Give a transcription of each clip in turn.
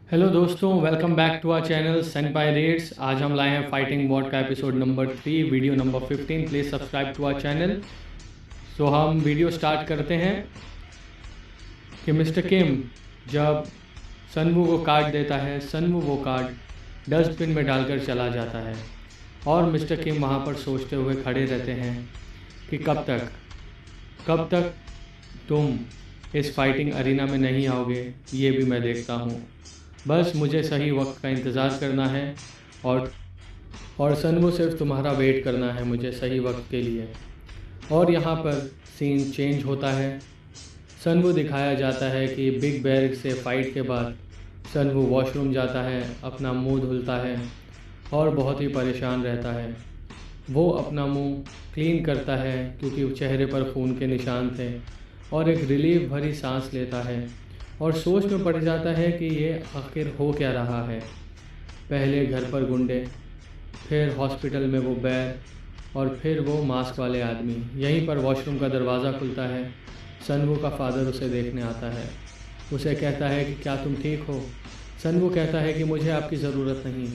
Hello दोस्तों, welcome back to our channel Senpai Rates. आज हम लाए हैं फाइटिंग बॉट का episode number 3, video number 15। Please subscribe to our channel. So हम वीडियो स्टार्ट करते हैं कि मिस्टर किम जब सनवू को काट देता है, सनवू वो कार्ड डस्टबिन में डालकर चला जाता है और मिस्टर किम वहाँ पर सोचते हुए खड़े रहते हैं कि कब तक तुम इस फाइटिंग अरीना में नहीं आओगे, ये भी मैं देखता हूँ। बस मुझे सही वक्त का इंतज़ार करना है और सनवू सिर्फ तुम्हारा वेट करना है मुझे सही वक्त के लिए। और यहाँ पर सीन चेंज होता है। सनवू दिखाया जाता है कि बिग बैर से फाइट के बाद सनवू वॉशरूम जाता है, अपना मुंह धुलता है और बहुत ही परेशान रहता है। वो अपना मुंह क्लीन करता है क्योंकि चेहरे पर खून के निशान थे और एक रिलीफ भरी सांस लेता है और सोच में पड़ जाता है कि ये आखिर हो क्या रहा है। पहले घर पर गुंडे, फिर हॉस्पिटल में वो बैर और फिर वो मास्क वाले आदमी। यहीं पर वॉशरूम का दरवाज़ा खुलता है। सनवू का फादर उसे देखने आता है। उसे कहता है कि क्या तुम ठीक हो? सनवू कहता है कि मुझे आपकी ज़रूरत नहीं,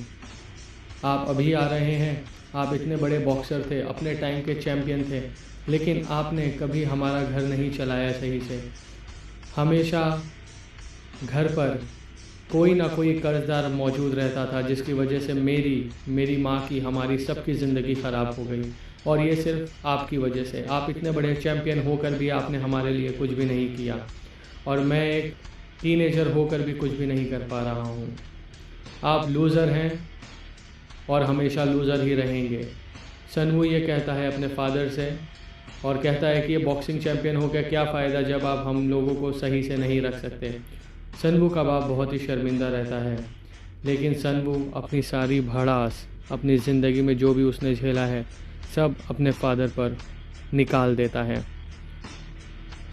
आप अभी आ रहे हैं। आप इतने बड़े बॉक्सर थे, अपने टाइम के चैम्पियन थे, लेकिन आपने कभी हमारा घर नहीं चलाया सही से। हमेशा घर पर कोई ना कोई कर्जदार मौजूद रहता था जिसकी वजह से मेरी माँ की, हमारी सबकी ज़िंदगी ख़राब हो गई। और ये सिर्फ आपकी वजह से। आप इतने बड़े चैम्पियन होकर भी आपने हमारे लिए कुछ भी नहीं किया और मैं एक टीनेजर होकर भी कुछ भी नहीं कर पा रहा हूँ। आप लूज़र हैं और हमेशा लूज़र ही रहेंगे। सनवू ये कहता है अपने फादर से और कहता है कि ये बॉक्सिंग चैम्पियन होकर क्या फ़ायदा जब आप हम लोगों को सही से नहीं रख सकते। सनवू का बाप बहुत ही शर्मिंदा रहता है, लेकिन सनवू अपनी सारी भड़ास, अपनी ज़िंदगी में जो भी उसने झेला है, सब अपने फादर पर निकाल देता है।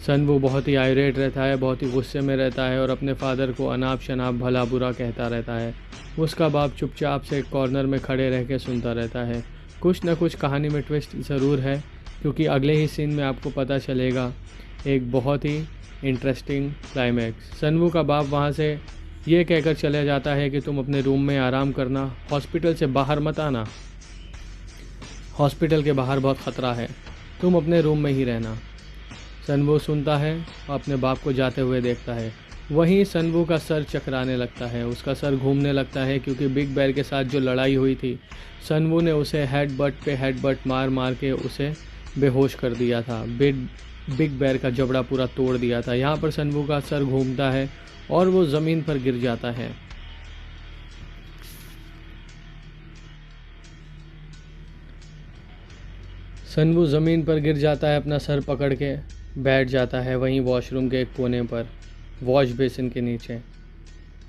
सनवू बहुत ही आयरेट रहता है, बहुत ही गुस्से में रहता है और अपने फादर को अनाप शनाप भला बुरा कहता रहता है। उसका बाप चुपचाप से कॉर्नर में खड़े रह के सुनता रहता है। कुछ न कुछ कहानी में ट्विस्ट ज़रूर है, क्योंकि अगले ही सीन में आपको पता चलेगा एक बहुत ही इंटरेस्टिंग क्लाइमैक्स। सनवू का बाप वहाँ से ये कहकर चले जाता है कि तुम अपने रूम में आराम करना, हॉस्पिटल से बाहर मत आना, हॉस्पिटल के बाहर बहुत ख़तरा है, तुम अपने रूम में ही रहना। सनवू सुनता है और अपने बाप को जाते हुए देखता है। वहीं सनवू का सर चकराने लगता है, उसका सर घूमने लगता है, क्योंकि बिग बैर के साथ जो लड़ाई हुई थी, सनवू ने उसे हेडबट पे हेडबट मार मार के उसे बेहोश कर दिया था। बिग बैर का जबड़ा पूरा तोड़ दिया था। यहाँ पर सनवू का सर घूमता है और वो ज़मीन पर गिर जाता है। सनवू ज़मीन पर गिर जाता है, अपना सर पकड़ के बैठ जाता है वहीं वॉशरूम के एक कोने पर, वॉश बेसिन के नीचे,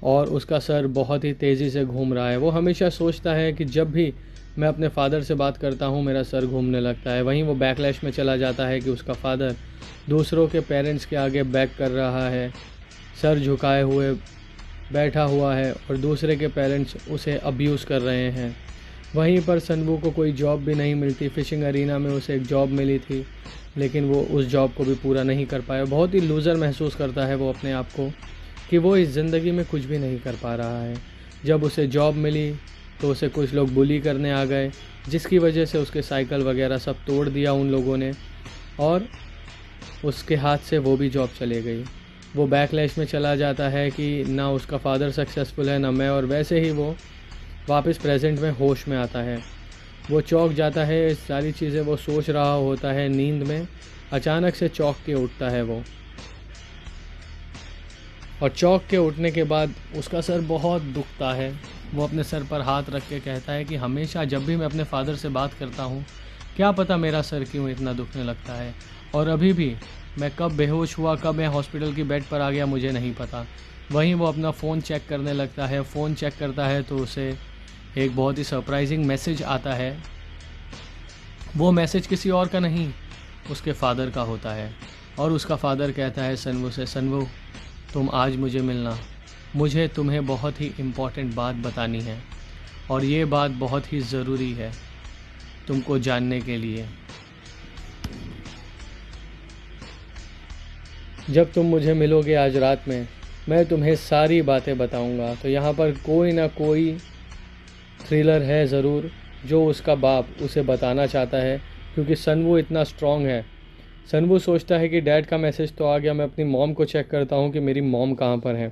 और उसका सर बहुत ही तेज़ी से घूम रहा है। वो हमेशा सोचता है कि जब भी मैं अपने फादर से बात करता हूँ मेरा सर घूमने लगता है। वहीं वो बैकलैश में चला जाता है कि उसका फादर दूसरों के पेरेंट्स के आगे बैक कर रहा है, सर झुकाए हुए बैठा हुआ है और दूसरे के पेरेंट्स उसे अब्यूज़ कर रहे हैं। वहीं पर सनवू को कोई जॉब भी नहीं मिलती। फ़िशिंग अरीना में उसे एक जॉब मिली थी, लेकिन वो उस जॉब को भी पूरा नहीं कर पाया। बहुत ही लूज़र महसूस करता है वो अपने आप को कि वो इस ज़िंदगी में कुछ भी नहीं कर पा रहा है। जब उसे जॉब मिली तो उसे कुछ लोग बुली करने आ गए, जिसकी वजह से उसके साइकिल वगैरह सब तोड़ दिया उन लोगों ने और उसके हाथ से वो भी जॉब चले गई। वो बैकलैश में चला जाता है कि ना उसका फादर सक्सेसफुल है ना मैं, और वैसे ही वो वापस प्रेजेंट में होश में आता है। वो चौंक जाता है, सारी चीज़ें वो सोच रहा होता है नींद में। अचानक से चौंक के उठता है वो, और चौंक के उठने के बाद उसका सर बहुत दुखता है। वो अपने सर पर हाथ रख के कहता है कि हमेशा जब भी मैं अपने फादर से बात करता हूँ, क्या पता मेरा सर क्यों इतना दुखने लगता है, और अभी भी मैं कब बेहोश हुआ, कब मैं हॉस्पिटल की बेड पर आ गया, मुझे नहीं पता। वहीं वो अपना फ़ोन चेक करने लगता है। फ़ोन चेक करता है तो उसे एक बहुत ही सरप्राइजिंग मैसेज आता है। वो मैसेज किसी और का नहीं, उसके फादर का होता है, और उसका फादर कहता है सनवू से, सनवू तुम आज मुझे मिलना, मुझे तुम्हें बहुत ही इम्पॉर्टेंट बात बतानी है और ये बात बहुत ही ज़रूरी है तुमको जानने के लिए। जब तुम मुझे मिलोगे आज रात में मैं तुम्हें सारी बातें बताऊंगा। तो यहाँ पर कोई ना कोई थ्रिलर है ज़रूर जो उसका बाप उसे बताना चाहता है, क्योंकि सनवू इतना स्ट्रांग है। सनवू सोचता है कि डैड का मैसेज तो आ गया, मैं अपनी मॉम को चेक करता हूँ कि मेरी मॉम कहाँ पर है,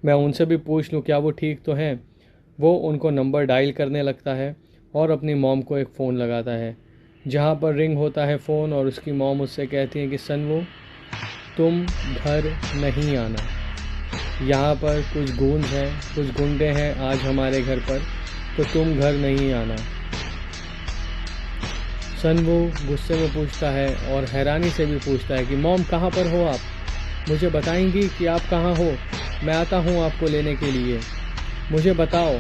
मैं उनसे भी पूछ लूँ क्या वो ठीक तो हैं। वो उनको नंबर डायल करने लगता है और अपनी मॉम को एक फ़ोन लगाता है, जहाँ पर रिंग होता है फ़ोन और उसकी मॉम उससे कहती है कि सनवू तुम घर नहीं आना, यहाँ पर कुछ गूंज हैं, कुछ गुंडे हैं आज हमारे घर पर, तो तुम घर नहीं आना। सनवू गुस्से में पूछता है और हैरानी से भी पूछता है कि मॉम कहाँ पर हो आप, मुझे बताएंगी कि आप कहाँ हो, मैं आता हूँ आपको लेने के लिए, मुझे बताओ।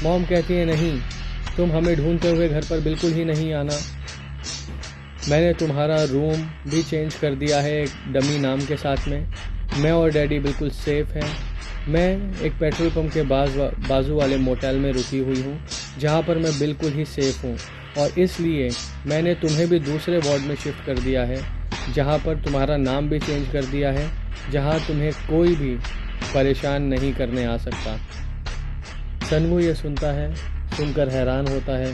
मॉम कहती है नहीं, तुम हमें ढूंढते हुए घर पर बिल्कुल ही नहीं आना, मैंने तुम्हारा रूम भी चेंज कर दिया है एक डमी नाम के साथ में, मैं और डैडी बिल्कुल सेफ़ हैं। मैं एक पेट्रोल पंप के बाजू वाले मोटेल में रुकी हुई हूँ, जहाँ पर मैं बिल्कुल ही सेफ़ हूँ, और इसलिए मैंने तुम्हें भी दूसरे वार्ड में शिफ्ट कर दिया है, जहाँ पर तुम्हारा नाम भी चेंज कर दिया है, जहाँ तुम्हें कोई भी परेशान नहीं करने आ सकता। सनवू ये सुनता है, सुनकर हैरान होता है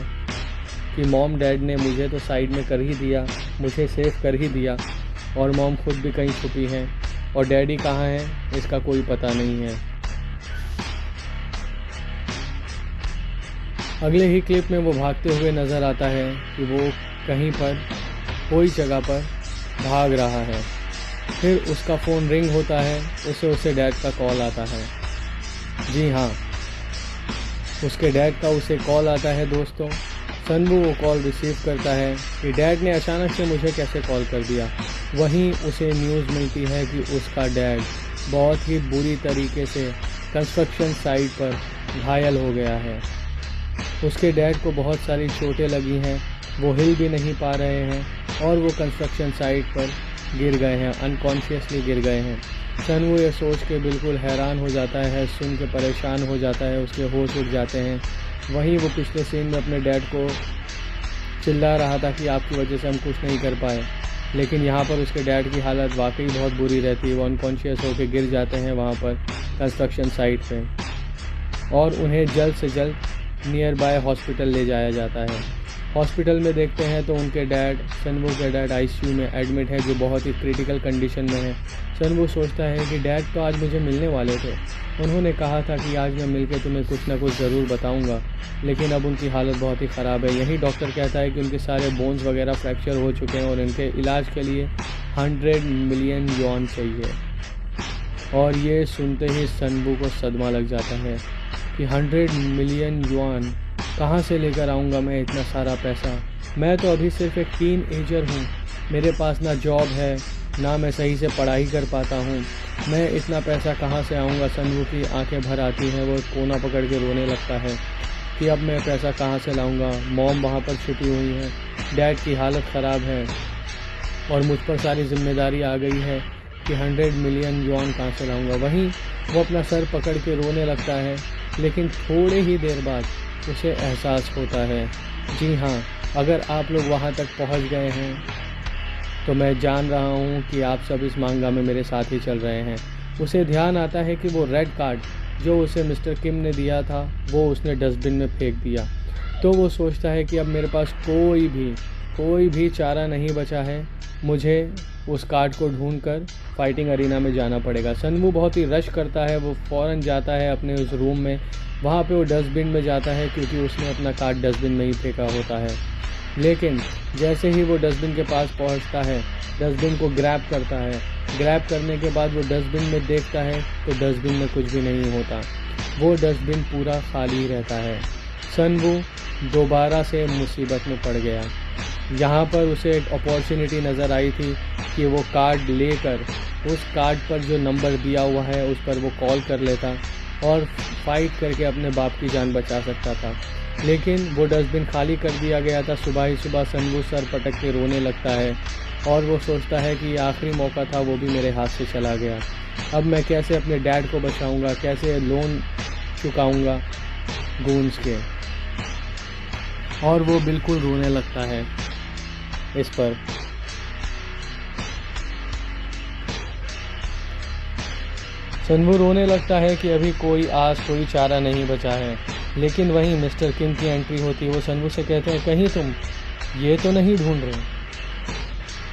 कि मॉम डैड ने मुझे तो साइड में कर ही दिया, मुझे सेफ कर ही दिया, और मॉम खुद भी कहीं छुपी हैं, और डैडी कहाँ हैं इसका कोई पता नहीं है। अगले ही क्लिप में वो भागते हुए नज़र आता है कि वो कहीं पर कोई जगह पर भाग रहा है। फिर उसका फ़ोन रिंग होता है, उसे डैड का कॉल आता है। जी हाँ, उसके डैड का उसे कॉल आता है दोस्तों। सनवू वो कॉल रिसीव करता है कि डैड ने अचानक से मुझे कैसे कॉल कर दिया। वहीं उसे न्यूज़ मिलती है कि उसका डैड बहुत ही बुरी तरीके से कंस्ट्रक्शन साइट पर घायल हो गया है। उसके डैड को बहुत सारी चोटें लगी हैं, वो हिल भी नहीं पा रहे हैं, और वो कंस्ट्रक्शन साइट पर गिर गए हैं, अनकॉन्शियसली गिर गए हैं। सनवू ये सोच के बिल्कुल हैरान हो जाता है, सुन के परेशान हो जाता है, उसके होश उड़ जाते हैं। वहीं वो पिछले सीन में अपने डैड को चिल्ला रहा था कि आपकी वजह से हम कुछ नहीं कर पाए, लेकिन यहाँ पर उसके डैड की हालत वाकई बहुत बुरी रहती है। वो अनकॉन्शियस होकर गिर जाते हैं वहाँ पर कंस्ट्रक्शन साइट पे, और उन्हें जल्द से जल्द नियर बाय हॉस्पिटल ले जाया जाता है। हॉस्पिटल में देखते हैं तो उनके डैड, सनवू के डैड आईसीयू में एडमिट है, जो बहुत ही क्रिटिकल कंडीशन में है। सनवू सोचता है कि डैड तो आज मुझे मिलने वाले थे, उन्होंने कहा था कि आज मैं मिलकर तुम्हें कुछ ना कुछ ज़रूर बताऊंगा, लेकिन अब उनकी हालत बहुत ही ख़राब है। यही डॉक्टर कहता है कि उनके सारे बोन्स वगैरह फ्रैक्चर हो चुके हैं और इनके इलाज के लिए 100 मिलियन युआन चाहिए। और ये सुनते ही सनवू को सदमा लग जाता है कि 100 मिलियन युआन कहाँ से लेकर आऊँगा मैं इतना सारा पैसा, मैं तो अभी सिर्फ एक टीनएजर हूँ, मेरे पास ना जॉब है, ना मैं सही से पढ़ाई कर पाता हूँ, मैं इतना पैसा कहाँ से आऊँगा। सनवू की आंखें भर आती हैं, वो कोना पकड़ के रोने लगता है कि अब मैं पैसा कहाँ से लाऊँगा, मॉम वहाँ पर छुपी हुई हैं, डैड की हालत ख़राब है, और मुझ पर सारी जिम्मेदारी आ गई है कि 100 मिलियन युआन कहाँ से लाऊँगा। वहीं वो अपना सर पकड़ के रोने लगता है, लेकिन थोड़े ही देर बाद उसे एहसास होता है, जी हाँ, अगर आप लोग वहाँ तक पहुँच गए हैं तो मैं जान रहा हूँ कि आप सब इस मांगा में मेरे साथ ही चल रहे हैं। उसे ध्यान आता है कि वो रेड कार्ड जो उसे मिस्टर किम ने दिया था वो उसने डस्टबिन में फेंक दिया। तो वो सोचता है कि अब मेरे पास कोई भी चारा नहीं बचा है, मुझे उस कार्ड को ढूंढकर फाइटिंग अरीना में जाना पड़ेगा। सनवू बहुत ही रश करता है, वो फ़ौरन जाता है अपने उस रूम में, वहाँ पे वो डस्टबिन में जाता है क्योंकि उसने अपना कार्ड डस्टबिन में ही फेंका होता है। लेकिन जैसे ही वो डस्टबिन के पास पहुँचता है, डस्टबिन को ग्रैब करता है, ग्रैब करने के बाद वो डस्टबिन में देखता है तो डस्टबिन में कुछ भी नहीं होता, वो डस्टबिन पूरा खाली रहता है। सनवू दोबारा से मुसीबत में पड़ गया। यहाँ पर उसे एक अपॉर्चुनिटी नज़र आई थी कि वो कार्ड लेकर उस कार्ड पर जो नंबर दिया हुआ है उस पर वो कॉल कर लेता और फाइट करके अपने बाप की जान बचा सकता था। लेकिन वो डस्टबिन खाली कर दिया गया था। सुबह ही सुबह सनवू सर पटक के रोने लगता है और वो सोचता है कि आखिरी मौका था, वो भी मेरे हाथ से चला गया। अब मैं कैसे अपने डैड को बचाऊंगा, कैसे लोन चुकाऊंगा गूंज के। और वो बिल्कुल रोने लगता है इस पर। सनवू रोने लगता है कि अभी कोई आस कोई चारा नहीं बचा है। लेकिन वहीं मिस्टर किम की एंट्री होती है। वो सनवू से कहते हैं कहीं तुम ये तो नहीं ढूंढ रहे।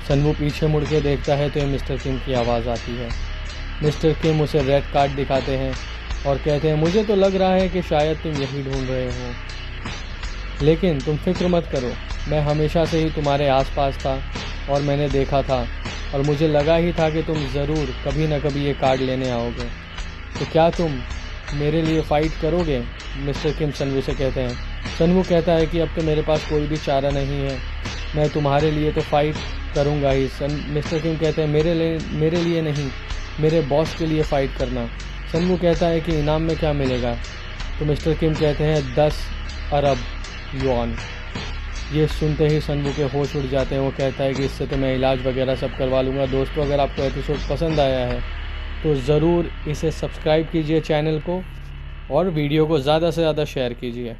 सनवू पीछे मुड़ के देखता है तो ये मिस्टर किम की आवाज़ आती है। मिस्टर किम उसे रेड कार्ड दिखाते हैं और कहते हैं मुझे तो लग रहा है कि शायद तुम यही ढूंढ रहे हो, लेकिन तुम फिक्र मत करो, मैं हमेशा से ही तुम्हारे आसपास था और मैंने देखा था और मुझे लगा ही था कि तुम ज़रूर कभी ना कभी ये कार्ड लेने आओगे। तो क्या तुम मेरे लिए फ़ाइट करोगे? मिस्टर किम सनवू से कहते हैं। सनवू कहता है कि अब तो मेरे पास कोई भी चारा नहीं है, मैं तुम्हारे लिए तो फ़ाइट करूँगा ही। मिस्टर किम कहते हैं मेरे लिए नहीं, मेरे बॉस के लिए फ़ाइट करना। सनवू कहता है कि इनाम में क्या मिलेगा? तो मिस्टर किम कहते हैं 10 अरब युआन। ये सुनते ही सनवू के होश उड़ जाते हैं। वो कहता है कि इससे तो मैं इलाज वगैरह सब करवा लूँगा। दोस्तों, अगर आपको एपिसोड पसंद आया है तो ज़रूर इसे सब्सक्राइब कीजिए चैनल को और वीडियो को ज़्यादा से ज़्यादा शेयर कीजिए।